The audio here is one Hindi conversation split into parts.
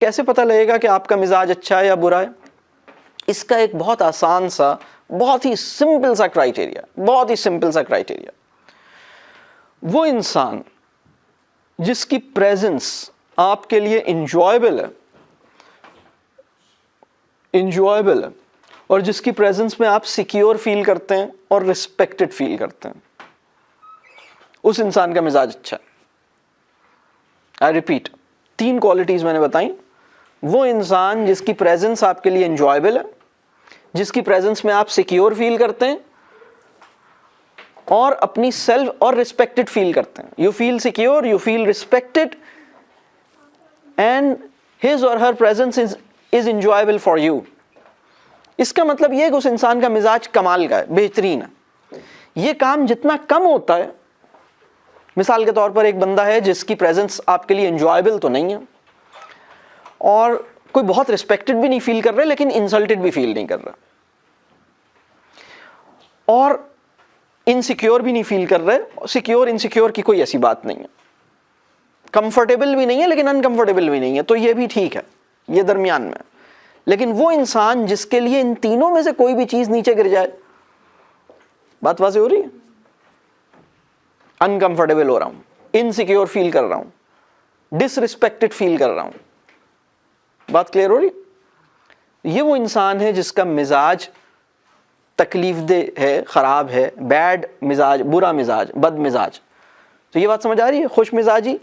कैसे पता लगेगा कि आपका मिजाज अच्छा है या बुरा है? इसका एक बहुत आसान सा, बहुत ही सिंपल सा क्राइटेरिया, वो इंसान जिसकी प्रेजेंस आपके लिए इंजॉयबल है और जिसकी प्रेजेंस में आप सिक्योर फील करते हैं और रिस्पेक्टेड फील करते हैं, उस इंसान का मिजाज अच्छा है। आई रिपीट, 3 क्वालिटीज मैंने बताई। वो इंसान जिसकी प्रेजेंस आपके लिए एंजॉयबल है, जिसकी प्रेजेंस में आप सिक्योर फील करते हैं और अपनी सेल्फ और रिस्पेक्टेड फील करते हैं। You feel secure, you feel respected and his और her presence is enjoyable for you. इसका मतलब यह है कि उस इंसान का मिजाज कमाल का है, बेहतरीन है। यह काम जितना कम होता है, मिसाल के तौर पर एक बंदा है जिसकी प्रेजेंस आपके लिए एंजॉयबल तो नहीं है और कोई बहुत रिस्पेक्टेड भी नहीं फील कर रहा है लेकिन इंसल्टेड भी फील नहीं कर रहा और इनसिक्योर भी नहीं फील कर रहा है। सिक्योर इनसिक्योर की कोई ऐसी बात नहीं है, कंफर्टेबल भी नहीं है लेकिन अनकंफर्टेबल भी नहीं है, तो ये भी ठीक है, ये दरमियान में। लेकिन वो इंसान जिसके लिए इन तीनों में से कोई भी चीज नीचे गिर जाए, बात वाज़ेह हो रही है? अनकंफर्टेबल हो रहा हूं, इनसिक्योर फील कर रहा हूं, डिसरिस्पेक्टेड फील कर रहा हूं, बात क्लियर हो रही? ये वो इंसान है जिसका मिजाज तकलीफदेह है, खराब है, बैड मिजाज, बुरा मिजाज, बद मिजाज। तो ये बात समझ आ रही है? खुश मिजाजी,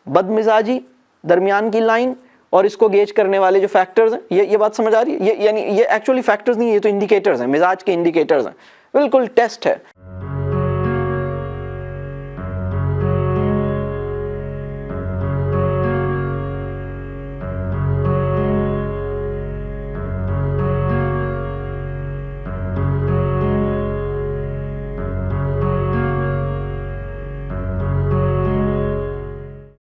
बद मिजाजी, दरमियान की लाइन और इसको गेज करने वाले जो फैक्टर्स हैं, ये बात समझ आ रही है? ये यानी ये एक्चुअली फैक्टर्स नहीं है, ये तो इंडिकेटर्स हैं, मिजाज के इंडिकेटर्स हैं, बिल्कुल टेस्ट है।